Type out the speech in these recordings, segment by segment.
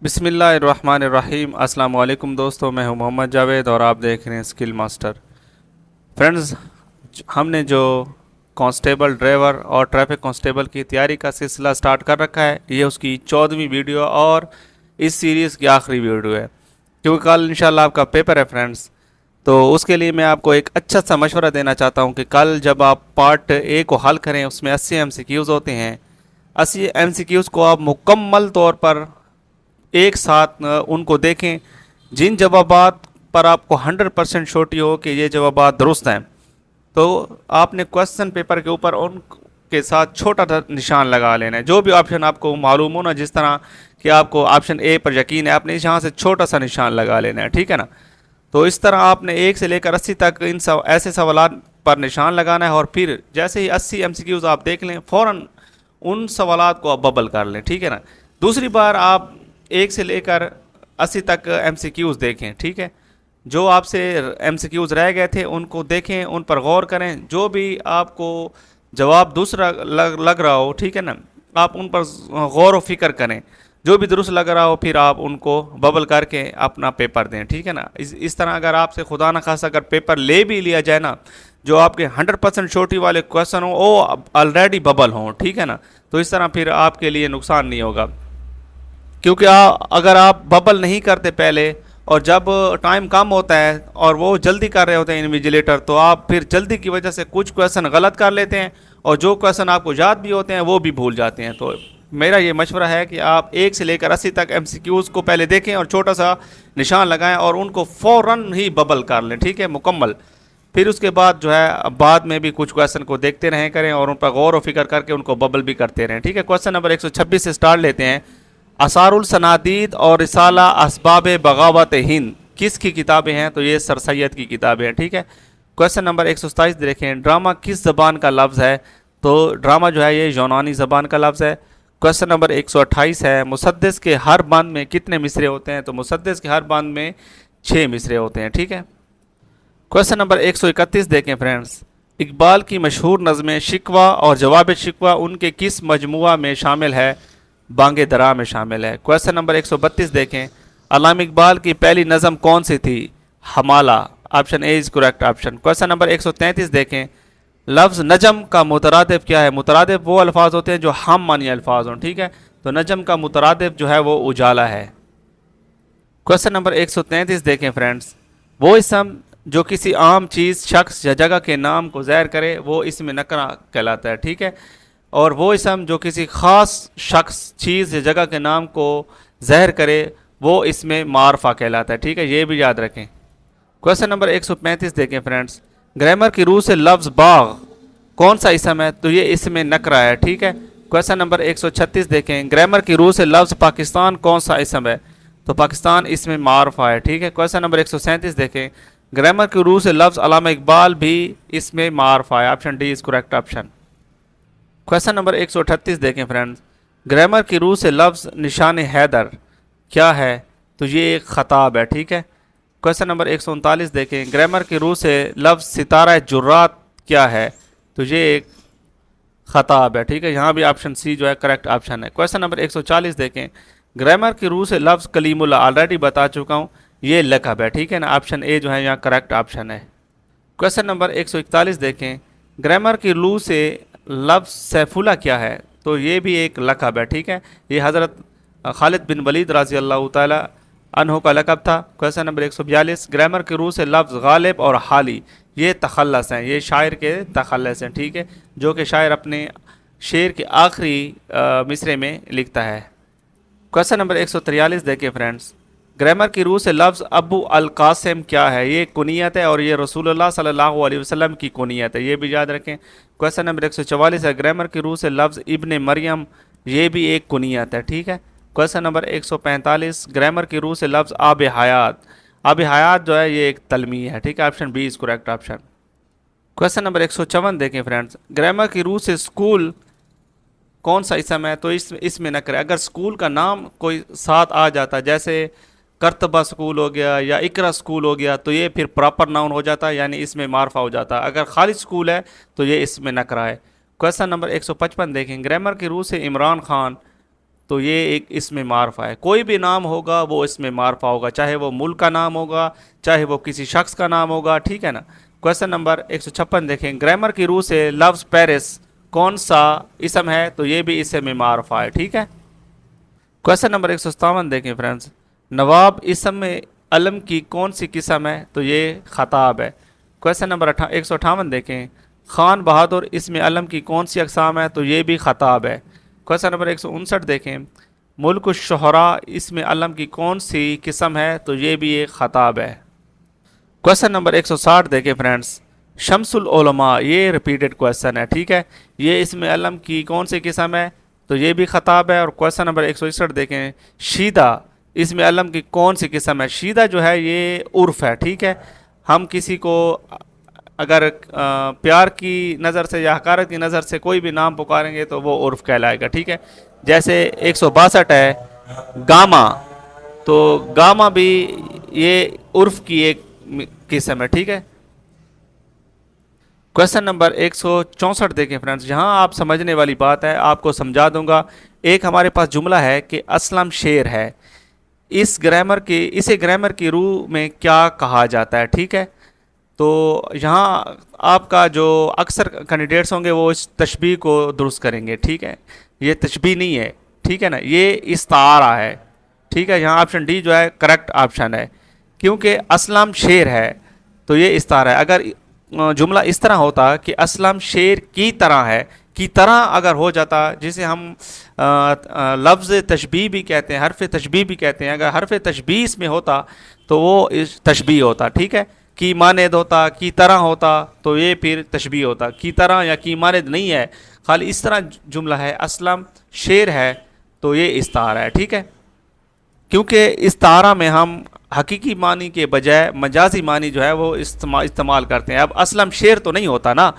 بسم اللہ الرحمن الرحیم۔ السلام علیکم دوستو، میں ہوں محمد جاوید اور آپ دیکھ رہے ہیں اسکل ماسٹر۔ فرینڈز، ہم نے جو کانسٹیبل ڈرائیور اور ٹریفک کانسٹیبل کی تیاری کا سلسلہ سٹارٹ کر رکھا ہے، یہ اس کی 14ویں ویڈیو اور اس سیریز کی آخری ویڈیو ہے، کیونکہ کل انشاءاللہ آپ کا پیپر ہے فرینڈز۔ تو اس کے لیے میں آپ کو ایک اچھا سا مشورہ دینا چاہتا ہوں کہ کل جب آپ پارٹ اے کو حل کریں، اس میں 80 ایم سی کیوز ہوتے ہیں۔ 80 ایم سی کیوز کو آپ مکمل طور پر ایک ساتھ ان کو دیکھیں، جن جوابات پر آپ کو 100% شورٹی ہو کہ یہ جوابات درست ہیں، تو آپ نے کوسچن پیپر کے اوپر ان کے ساتھ چھوٹا سا نشان لگا لینا ہے۔ جو بھی آپشن آپ کو معلوم ہو نا، جس طرح کہ آپ کو آپشن اے پر یقین ہے، آپ نے یہاں سے چھوٹا سا نشان لگا لینا ہے، ٹھیک ہے نا۔ تو اس طرح آپ نے 1 سے لے کر 80 تک ایسے سوالات پر نشان لگانا ہے، اور پھر جیسے ہی 80 ایم سی کیوز آپ دیکھ لیں، فوراً ان سوالات کو آپ ببل کر لیں، ٹھیک ہے نا۔ دوسری بار آپ 1 سے لے کر 80 تک ایم سی کیوز دیکھیں، ٹھیک ہے۔ جو آپ سے ایم سی کیوز رہ گئے تھے ان کو دیکھیں، ان پر غور کریں، جو بھی آپ کو جواب دوسرا لگ رہا ہو، ٹھیک ہے نا، آپ ان پر غور و فکر کریں۔ جو بھی درست لگ رہا ہو پھر آپ ان کو ببل کر کے اپنا پیپر دیں، ٹھیک ہے نا۔ اس طرح اگر آپ سے خدا نہ خواستہ اگر پیپر لے بھی لیا جائے نا، جو آپ کے 100% شورٹی والے کویشچن ہوں وہ آلریڈی ببل ہوں، ٹھیک ہے نا، تو اس طرح پھر آپ کے لیے نقصان نہیں ہوگا۔ کیونکہ اگر آپ ببل نہیں کرتے پہلے، اور جب ٹائم کم ہوتا ہے اور وہ جلدی کر رہے ہوتے ہیں انویجیلیٹر، تو آپ پھر جلدی کی وجہ سے کچھ کویشچن غلط کر لیتے ہیں، اور جو کویشچن آپ کو یاد بھی ہوتے ہیں وہ بھی بھول جاتے ہیں۔ تو میرا یہ مشورہ ہے کہ آپ 1 سے لے کر 80 تک ایم سی کیوز کو پہلے دیکھیں اور چھوٹا سا نشان لگائیں اور ان کو فوراً ہی ببل کر لیں، ٹھیک ہے، مکمل۔ پھر اس کے بعد جو ہے بعد میں بھی کچھ کویشچن کو دیکھتے رہیں کریں اور ان پر غور و فکر کر کے ان کو ببل بھی کرتے رہیں، ٹھیک ہے۔ کویشچن نمبر 126 سے سٹارٹ لیتے ہیں۔ آثار الصنادید اور رسالہ اسباب بغاوت ہند کس کی کتابیں ہیں؟ تو یہ سر سید کی کتابیں ہیں، ٹھیک ہے۔ کویشچن نمبر 127 دیکھیں، ڈرامہ کس زبان کا لفظ ہے؟ تو ڈرامہ جو ہے یہ یونانی زبان کا لفظ ہے۔ کویشچن نمبر 128 ہے، مسدس کے ہر بند میں کتنے مصرے ہوتے ہیں؟ تو مسدس کے ہر بند میں 6 مصرے ہوتے ہیں، ٹھیک ہے۔ کویشچن نمبر 131 دیکھیں فرینڈز، اقبال کی مشہور نظمیں شکوہ اور جواب شکوہ ان کے کس مجموعہ میں شامل ہے؟ بانگ درا میں شامل ہے۔ کویشچن نمبر 132 دیکھیں، علامہ اقبال کی پہلی نظم کون سی تھی؟ حمالہ، option A is correct option. Question number 133 دیکھیں، لفظ نجم کا مترادف کیا ہے؟ مترادف وہ الفاظ ہوتے ہیں جو ہم معنی الفاظ ہوں، ٹھیک ہے، تو نجم کا مترادف جو ہے وہ اجالا ہے۔ کویشچن نمبر 133 دیکھیں فرینڈز، وہ اسم جو کسی عام چیز، شخص یا جگہ کے نام کو ظاہر کرے وہ اسم نکرہ کہلاتا ہے، ٹھیک ہے، اور وہ اسم جو کسی خاص شخص، چیز یا جگہ کے نام کو ظاہر کرے وہ اسم معرفہ کہلاتا ہے، ٹھیک ہے، یہ بھی یاد رکھیں۔ کویشچن نمبر 135 دیکھیں فرینڈز، گرامر کی روح سے لفظ باغ کون سا اسم ہے؟ تو یہ اسم نکرہ ہے، ٹھیک ہے۔ کویشچن نمبر 136 دیکھیں، گرامر کی روح سے لفظ پاکستان کون سا اسم ہے؟ تو پاکستان اسم معرفہ ہے، ٹھیک ہے۔ کویشچن نمبر 137 دیکھیں، گرامر کی روح سے لفظ علامہ اقبال بھی اسم معرفہ ہے، option D is correct option. Question number 138 دیکھیں فرینڈز، گرامر کی روح سے لفظ نشان حیدر کیا ہے؟ تو یہ ایک خطاب ہے، ٹھیک ہے۔ کویشچن نمبر 139 دیکھیں، گرامر کی روح سے لفظ ستارہ جرات کیا ہے؟ تو یہ ایک خطاب ہے، ٹھیک ہے، یہاں بھی آپشن سی جو ہے کریکٹ آپشن ہے۔ کویشچن نمبر 140 دیکھیں، گرامر کی روح سے لفظ کلیم اللہ آلریڈی بتا چکا ہوں، یہ لقب ہے، ٹھیک ہے نا، آپشن اے جو ہے یہاں کریکٹ آپشن ہے۔ کویشچن نمبر 141 دیکھیں، گرامر کی روح سے لفظ سیف اللہ کیا ہے؟ تو یہ بھی ایک لقب ہے، ٹھیک ہے، یہ حضرت خالد بن ولید رضی اللہ تعالی عنہ کا لقب تھا۔ کویشچن نمبر 142، گرامر کی روح سے لفظ غالب اور حالی یہ تخلص ہیں، یہ شاعر کے تخلص ہیں، ٹھیک ہے، جو کہ شاعر اپنے شعر کے آخری مصرے میں لکھتا ہے۔ کویشچن نمبر 143 دیکھیں فرینڈز، گرامر کی روح سے لفظ ابو القاسم کیا ہے؟ یہ کنیت ہے اور یہ رسول اللہ صلی اللہ علیہ وسلم کی کنیت ہے، یہ بھی یاد رکھیں۔ کویشچن نمبر 144 ہے، گرامر کی روح سے لفظ ابن مریم یہ بھی ایک کنیت ہے، ٹھیک ہے۔ کویشچن نمبر 145، گرامر کی روح سے لفظ آب حیات، آب حیات جو ہے یہ ایک تلمیح ہے، ٹھیک ہے، آپشن بی از کریکٹ آپشن۔ کویشچن نمبر 154 دیکھیں فرینڈز، گرامر کی روح سے اسکول کون سا اسم ہے؟ تو اس میں نہ کرے، اگر اسکول کا نام کوئی ساتھ آ جاتا جیسے کرتبہ اسکول ہو گیا یا اقرا اسکول ہو گیا تو یہ پھر پراپر ناؤن ہو جاتا، یعنی اس میں معرفہ ہو جاتا، اگر خالد اسکول ہے تو یہ اس میں نکرہ ہے۔ کویشچن نمبر 155 دیکھیں، گرامر کی روح سے عمران خان تو یہ ایک اسم معرفہ ہے. کوئی بھی نام ہوگا وہ اسم معرفہ ہوگا, چاہے وہ ملک کا نام ہوگا, چاہے وہ کسی شخص کا نام ہوگا, ٹھیک ہے نا. کویشچن نمبر 156 دیکھیں, گرامر کی روح سے لفظ پیرس کون سا اسم ہے؟ تو یہ بھی اسم معرفہ ہے, ٹھیک ہے. کویشچن نمبر 157 دیکھیں فرینڈز, نواب اسم علم کی کون سی قسم ہے؟ تو یہ خطاب ہے. کویشچن نمبر 158 دیکھیں, خان بہادر اسم علم کی کون سی اقسام ہے؟ تو یہ بھی خطاب ہے. کویشچن نمبر 159 دیکھیں, ملک الشعراء اسم علم کی کون سی قسم ہے؟ تو یہ بھی ایک خطاب ہے. کویشچن نمبر 160 دیکھیں فرینڈز, شمس العلماء, یہ ریپیٹڈ کویشچن ہے, ٹھیک ہے, یہ اسم علم کی کون سی قسم ہے؟ تو یہ بھی خطاب ہے. اور کویشچن نمبر 161 دیکھیں, شیدہ اسم علم کی کون سی قسم ہے؟ شیدہ جو ہے یہ عرف ہے, ٹھیک ہے. ہم کسی کو اگر پیار کی نظر سے یا حقارت کی نظر سے کوئی بھی نام پکاریں گے تو وہ عرف کہلائے گا, ٹھیک ہے. جیسے 162 ہے گاما, تو گاما بھی یہ عرف کی ایک قسم ہے, ٹھیک ہے. کویشچن نمبر 164 دیکھیں فرینڈز, یہاں آپ سمجھنے والی بات ہے, آپ کو سمجھا دوں گا. ایک ہمارے پاس جملہ ہے کہ اسلم شیر ہے, اسے گرامر کی روح میں کیا کہا جاتا ہے, ٹھیک ہے. تو یہاں آپ کا جو اکثر کینڈیڈیٹس ہوں گے وہ اس تشبیہ کو درست کریں گے, ٹھیک ہے. یہ تشبیہ نہیں ہے, ٹھیک ہے نا, یہ استعارہ ہے, ٹھیک ہے. یہاں آپشن ڈی جو ہے کریکٹ آپشن ہے, کیونکہ اسلم شیر ہے تو یہ استعارہ ہے. اگر جملہ اس طرح ہوتا کہ اسلم شیر کی طرح ہے, کی طرح اگر ہو جاتا, جسے ہم لفظ تشبیہ بھی کہتے ہیں, حرف تشبیہ بھی کہتے ہیں, اگر حرف تشبیہ اس میں ہوتا تو وہ تشبیہ ہوتا, ٹھیک ہے. کی مانند ہوتا, کی طرح ہوتا تو یہ پھر تشبیہ ہوتا. کی طرح یا کی مانند نہیں ہے, خالی اس طرح جملہ ہے اسلم شیر ہے تو یہ استعارہ ہے, ٹھیک ہے. کیونکہ استعارہ میں ہم حقیقی معنی کے بجائے مجازی معنی جو ہے وہ استعمال کرتے ہیں. اب اسلم شیر تو نہیں ہوتا نا,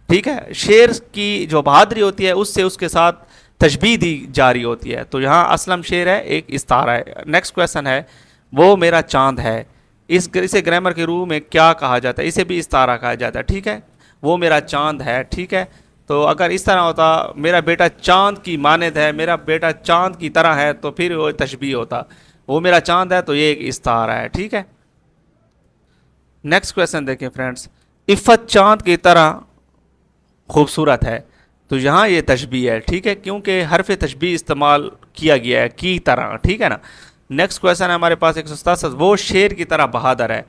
ٹھیک ہے. شیر کی جو بہادری ہوتی ہے اس سے اس کے ساتھ تشبیہ دی جاری ہوتی ہے, تو یہاں اسلم شیر ہے ایک استعارہ ہے. نیکسٹ کویشچن ہے, وہ میرا چاند ہے, اسے گرامر کی روح میں کیا کہا جاتا ہے؟ اسے بھی استعارہ کہا جاتا ہے, ٹھیک ہے. وہ میرا چاند ہے, ٹھیک ہے. تو اگر اس طرح ہوتا میرا بیٹا چاند کی مانند ہے, میرا بیٹا چاند کی طرح ہے, تو پھر وہ تشبیہ ہوتا. وہ میرا چاند ہے تو یہ ایک استعارہ ہے, ٹھیک ہے. نیکسٹ کویشچن دیکھیں فرینڈز, عفت چاند کی طرح خوبصورت ہے, تو یہاں یہ تشبیہ ہے, ٹھیک ہے, کیونکہ حرف تشبیہ استعمال کیا گیا ہے کی طرح, ٹھیک ہے نا. نیکسٹ کویشچن ہے ہمارے پاس 167, وہ شیر کی طرح بہادر ہے.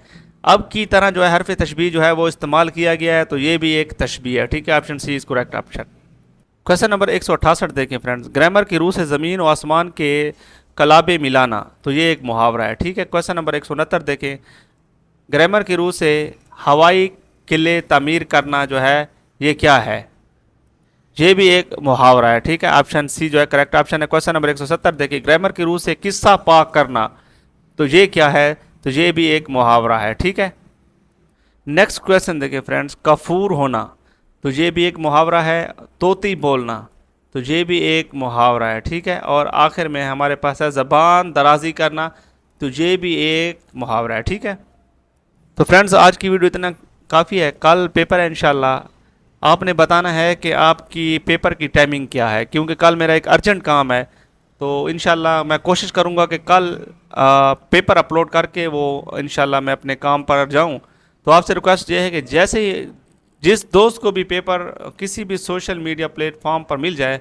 اب کی طرح جو ہے حرف تشبیہ جو ہے وہ استعمال کیا گیا ہے تو یہ بھی ایک تشبیہ ہے, ٹھیک ہے. Option c is correct option. Question number 168 دیکھیں فرینڈز, گرامر کی روح سے زمین و آسمان کے کلابے ملانا, تو یہ ایک محاورہ ہے, ٹھیک ہے. کویشچن نمبر 169 دیکھیں, گرامر کی روح سے ہوائی قلعے تعمیر کرنا جو ہے یہ کیا ہے؟ یہ بھی ایک محاورہ ہے, ٹھیک ہے. آپشن سی جو ہے کریکٹ آپشن ہے. کویشچن نمبر 170 دیکھیں, گرامر کی روح سے قصہ پاک کرنا, تو یہ کیا ہے؟ تو یہ بھی ایک محاورہ ہے, ٹھیک ہے. نیکسٹ کویشچن دیکھیں فرینڈز, کفور ہونا, تو یہ بھی ایک محاورہ ہے. طوطی بولنا, تو یہ بھی ایک محاورہ ہے, ٹھیک ہے. اور آخر میں ہمارے پاس ہے زبان درازی کرنا, تو یہ بھی ایک محاورہ ہے, ٹھیک ہے. تو فرینڈز آج کی ویڈیو اتنا کافی ہے. کل پیپر ہے انشاءاللہ. آپ نے بتانا ہے کہ آپ کی پیپر کی ٹائمنگ کیا ہے, کیونکہ کل میرا ایک ارجنٹ کام ہے. تو انشاءاللہ میں کوشش کروں گا کہ کل پیپر اپلوڈ کر کے وہ انشاءاللہ میں اپنے کام پر جاؤں. تو آپ سے ریکویسٹ یہ ہے کہ جیسے ہی جس دوست کو بھی پیپر کسی بھی سوشل میڈیا پلیٹ فارم پر مل جائے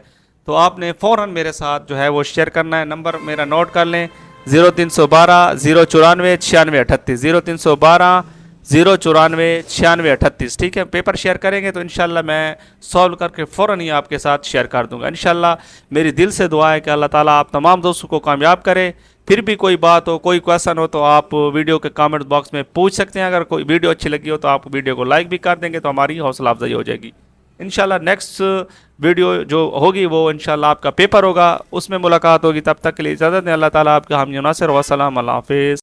تو آپ نے فوراً میرے ساتھ جو ہے وہ شیئر کرنا ہے. نمبر میرا نوٹ کر لیں, 0312 094 9638, 0312 094 9638, ٹھیک ہے. پیپر شیئر کریں گے تو انشاءاللہ میں سولو کر کے فوراً ہی آپ کے ساتھ شیئر کر دوں گا انشاءاللہ. میری دل سے دعا ہے کہ اللہ تعالیٰ آپ تمام دوستوں کو کامیاب کرے. پھر بھی کوئی بات ہو, کوئی کویشچن ہو تو آپ ویڈیو کے کامنٹ باکس میں پوچھ سکتے ہیں. اگر کوئی ویڈیو اچھی لگی ہو تو آپ ویڈیو کو لائک بھی کر دیں گے تو ہماری حوصلہ افزائی ہو جائے گی انشاءاللہ. نیکسٹ ویڈیو جو ہوگی وہ انشاءاللہ آپ کا پیپر ہوگا, اس میں ملاقات ہوگی. تب تک کے لیے اجازت دیں. اللہ تعالیٰ آپ کا حامی و ناصر. والسلام, اللہ حافظ.